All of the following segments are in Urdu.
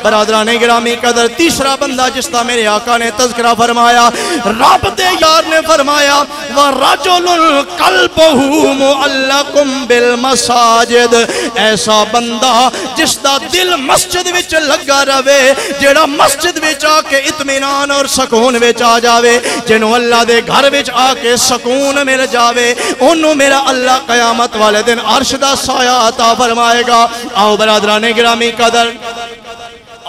برادران گرامی قدر تیسرا بندہ جس کا میرے آقا نے تذکرہ فرمایا، رب دے یار نے فرمایا وَرَجُلٌ قَلْبُهُ مُعَلَّقٌ بِالْمَسَاجِدِ، ایسا بندہ جس دا دل مسجد وچ لگا رہے، جیڑا مسجد وچ آ کے اطمینان اور سکون وچ آ جاوے، جنہوں اللہ دے گھر وچ آ کے سکون مل جاوے، انہوں میرا اللہ قیامت والے دن عرش دا سایہ عطا فرمائے گا۔ آؤ برادران گرامی قدر،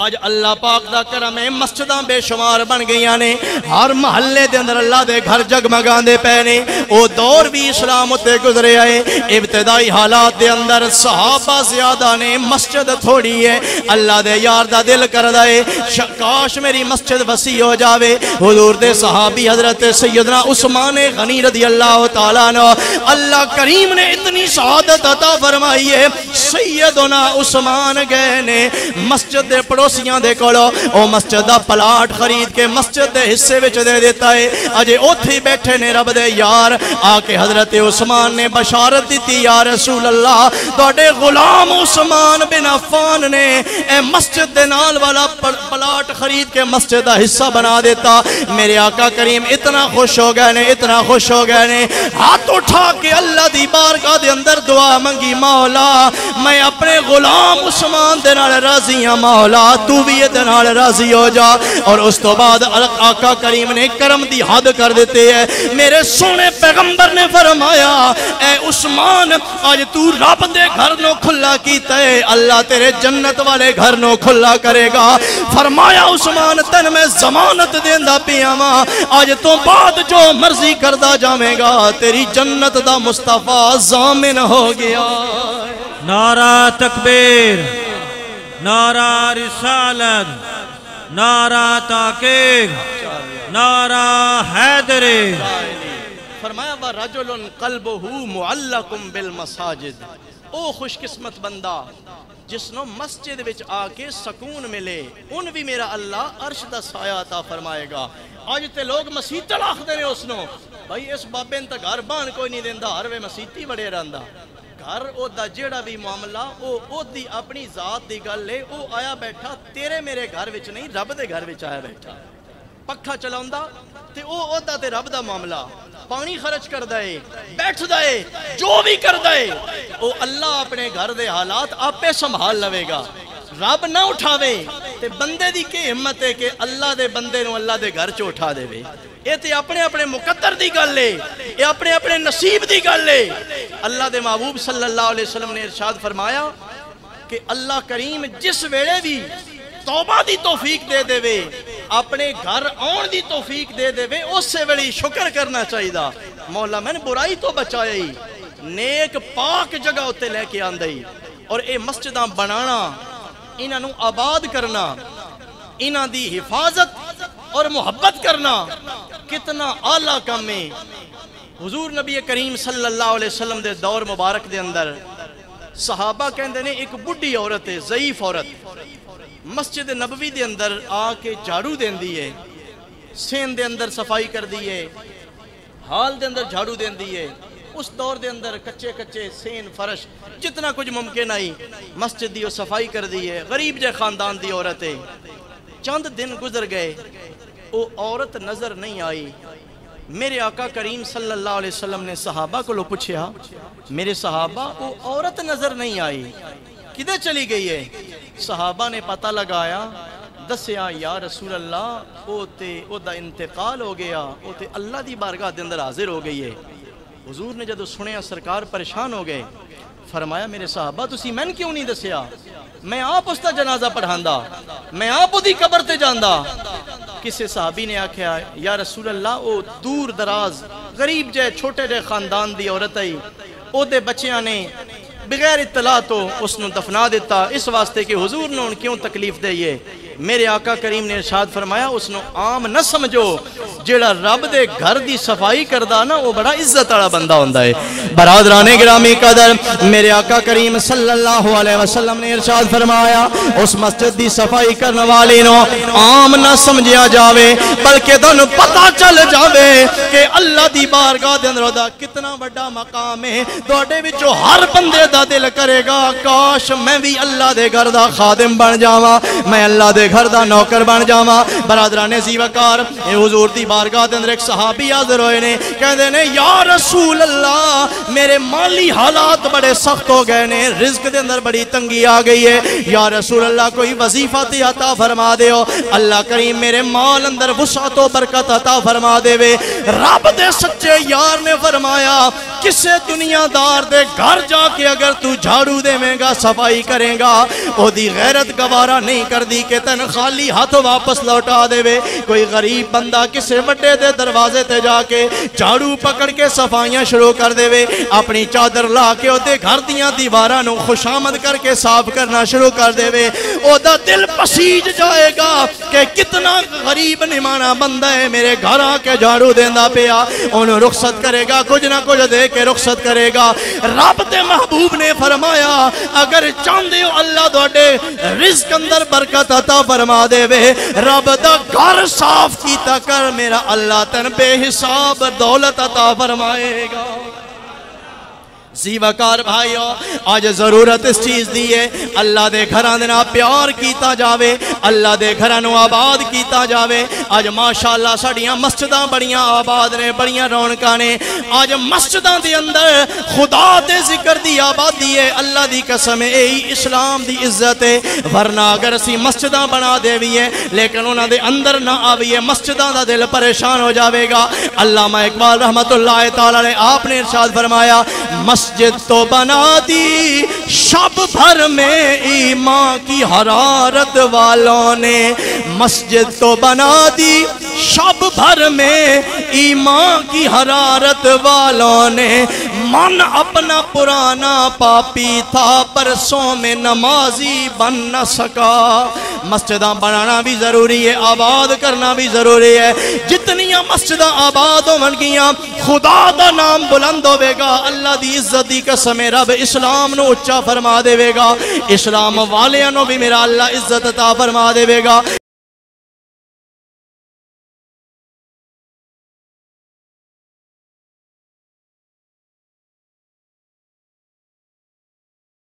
آج اللہ پاک دا کرم ہے، مسجداں بے شمار بن گئیاں نے، ہر محلے دے اندر اللہ دے گھر جگمگان دے پہنے۔ او دور بھی اسلام تے گزرے آئے، ابتدائی حالات دے اندر صحابہ زیادہ نے، مسجد تھوڑی ہے، اللہ دے یار دا دل کر دائے کاش میری مسجد وسیع ہو جاوے۔ حضور دے صحابی حضرت سیدنا عثمان غنی رضی اللہ تعالیٰ عنہ، اللہ کریم نے اتنی سعادت عطا فرمائی ہے، سیدنا عثمان گئے نے مسجد دے پڑوسیاں دے کولو، او مسجد دا پلاٹ خرید کے مسجد دے حصے وچ دے دیتا ہے۔ اجے اوتھے بیٹھے نے رب دے یار، آ کے حضرت عثمان نے بشارت دیتی، یا رسول اللہ تواڈے غلام عثمان بن عفان نے اے مسجد دے نال والا پلاٹ خرید کے مسجد دا حصہ بنا دیتا۔ میرے آقا کریم اتنا خوش ہو گئے نے، اتنا خوش ہو گئے نے، ہاتھ اٹھا کے اللہ دی بارگاہ دے اندر دعا منگی، مولا میں اپنے غلام عثمان دے نال راضی ہاں، مولا تو بھی یہ نال راضی ہو جا۔ اور اس تو بعد آقا کریم نے کرم دی حد کر دیتے ہیں، میرے سونے پیغمبر نے فرمایا اے عثمان آج تو رب دے گھر نو کھلا کیتا ہے، اللہ تیرے جنت والے گھر نو کھلا کرے گا۔ فرمایا عثمان تن میں ضمانت دیندا پیا ماں، آج تو بعد جو مرضی کردہ جامے گا تیری جنت دا مصطفیٰ ضامن ہو گیا۔ نعرہ تکبیر، نعرہ رسالت، نعرہ تحقیق، نعرہ حیدر۔ فرمایا وَرَجُلٌ قَلْبُهُ مُعَلَّقٌ بِالْمَسَاجِدِ، او خوش قسمت بندہ جس نو مسجد وچ آ کے سکون ملے، ان بھی میرا اللہ عرش دا سایہ عطا فرمائے گا۔ آج تے لوگ مسیت لاکھ دے نے اس نو، بھائی اس بابے نے تا گھر بان کوئی نہیں دیندہ، ہر وے مسیتی بڑے رہندا، گھر او دا جیڑا بھی معاملہ او دی اپنی ذات دی گل ہے، او آیا بیٹھا تیرے میرے گھر وچ نہیں، رب دے گھر وچ آیا بیٹھا، پکھا چلاوندا تے او دا تے رب دا معاملہ، پانی خرچ کر دائے، بیٹھ دائے، جو بھی کر دائے، او اللہ اپنے گھر دے حالات آپے سنبھال لوے گا۔ رب نہ اٹھاوے تے بندے دی کے ہمت ہے کہ اللہ دے بندے نو اللہ دے گھر چو اٹھا دے وے، یہ تے اپنے اپنے مقدر دی گل ہے، یہ اپنے اپنے نصیب دی گل ہے۔ اللہ دے محبوب صلی اللہ علیہ وسلم نے ارشاد فرمایا کہ اللہ کریم جس ویلے بھی توبہ دی توفیق دے دے وے، اپنے گھر آن دی توفیق دے دے وے، اس سے بڑی شکر کرنا چاہیے دا، مولا میں نے برائی تو بچایا ہی، نیک پاک جگہ ہوتے لے کے آندائی، اور اے مسجداں بنانا، انہاں آباد کرنا، انہاں دی حفاظت اور محبت کرنا کتنا اعلیٰ کام ہے۔ حضور نبی کریم صلی اللہ علیہ وسلم دے دور مبارک دے اندر صحابہ کہندے نے ایک بڑی عورت ہے، ضعیف عورت، مسجد نبوی دے اندر آ کے جھاڑو دین دی ہے، سین دے اندر صفائی کر دی ہے، حال دے اندر جھاڑو دین دی ہے، اس دور دے اندر کچے کچے سین فرش جتنا کچھ ممکن آئی مسجد دی صفائی کر دی ہے، غریب جے خاندان دی عورت ہے۔ چند دن گزر گئے، وہ عورت نظر نہیں آئی۔ میرے آقا کریم صلی اللہ علیہ وسلم نے صحابہ کو لو پوچھیا، میرے صحابہ وہ عورت نظر نہیں آئی، کدھر چلی گئی ہے؟ صحابہ نے پتہ لگایا، دسیا یا رسول اللہ او دا انتقال ہو گیا، او تے اللہ دی بارگاہ دے اندر حاضر ہو گئی ہے۔ حضور نے جدو سنیا سرکار پریشان ہو گئے، فرمایا میرے صحابہ تسی میں کیوں نہیں دسیا؟ میں آپ اس دا جنازہ پڑھاندا، میں آپ دی قبر تے جاندا۔ کسی صحابی نے آکھیا یا رسول اللہ او دور دراز غریب جے چھوٹے جے خاندان دی عورت آئی، او دے بچیاں نے بغیر اطلاع تو اس نے دفنا دیتا، اس واسطے کہ حضور نے ان کیوں تکلیف دئیے۔ میرے آقا کریم نے ارشاد فرمایا اس نو عام نہ سمجھو، جیڑا رب دے گھر دی صفائی کردا نا وہ بڑا عزت والا بندہ ہوندا ہے۔ برادران گرامی قدر، میرے آقا کریم صلی اللہ علیہ وسلم نے ارشاد فرمایا اس مسجد دی صفائی کرنے والے نو عام نہ سمجھیا جاوے، بلکہ تانوں پتہ چل جاوے کہ اللہ دی بارگاہ دے اندر دا کتنا بڑا مقام ہے۔ تواڈے وچوں ہر بندے دا دل کرے گا کاش میں بھی اللہ دے گھر دا خادم بن جاواں، میں اللہ دے گھر دا نوکر بن جاواں۔ برادران زی وقار، حضور دی بارگاہ دے اندر ایک صحابی حاضر ہوئے نے، کہندے نے یا رسول اللہ میرے مالی حالات بڑے سخت ہو گئے نے، رزق دے اندر بڑی تنگی آ گئی ہے، یا رسول اللہ کوئی وظیفہ تے عطا فرما دیو، اللہ کریم میرے مال اندر وسعت و برکت عطا فرما دے وے۔ رب دے سچے یار نے فرمایا کسے دنیا دار دے گھر جا کے اگر تو جھاڑو دے میں گا صفائی کریں گا او دی غیرت گوارا نہیں کر دی کہ تن خالی ہاتھ واپس لوٹا دے وے۔ کوئی غریب بندہ کسے وڈے دے دروازے تے جا کے جھاڑو پکڑ کے صفائیاں شروع کر دے وے، اپنی چادر لا کے او دے گھر دیاں دیواراں نو خوشامد کر کے صاف کرنا شروع کر دے وے، او دا دل پسیج جائے گا کہ کتنا غریب نمانا بندہ ہے میرے گھر آ کے جھاڑو دیندا پیا، انہوں رخصت کرے گا، کچھ نہ کچھ دے کے رخصت کرے گا۔ رب دے محبوب نے فرمایا اگر چاندے ہو اللہ دوڑے رزق اندر برکت عطا فرما دے وے، رب دا گھر صاف کیتا کر، میرا اللہ تن بے حساب دولت عطا فرمائے گا۔ زی وقار بھائیو، آج ضرورت اس چیز دی ہے اللہ دے گھران دینا پیار کیتا جاوے، اللہ دے گھرانو آباد کیتا جاوے۔ آج ماشاءاللہ ساڑیاں مسجداں بڑیاں آباد نے، بڑیاں رونقاں نے، آج مسجداں دے اندر خدا دے ذکر دی آبادی ہے، اللہ دی قسم اے اسلام دی عزت ہے، ورنہ اگر اسی مسجداں بنا دے بھی ہے لیکن انہاں دے اندر نہ آوی ہے مسجداں دا دل پریشان ہو جاوے گا۔ علامہ اقبال رحمت اللہ تعالیٰ نے آپ نے ارشاد فرمایا مسجد تو بنا دی شب بھر میں ایمان کی حرارت والوں نے، مسجد تو بنا دی شب بھر میں ایمان کی حرارت والوں نے، من اپنا پرانا پاپی تھا پرسوں میں نمازی بن نہ سکا۔ مسجداں بنانا بھی ضروری ہے، آباد کرنا بھی ضروری ہے، جتنیاں مسجداں آباد ہون گیاں خدا دا نام بلند ہوے گا، اللہ دی عزت دی قسم رب اسلام نو اچھا فرما دے گا، اسلام والیاں نو بھی میرا اللہ عزت عطا فرما دے گا۔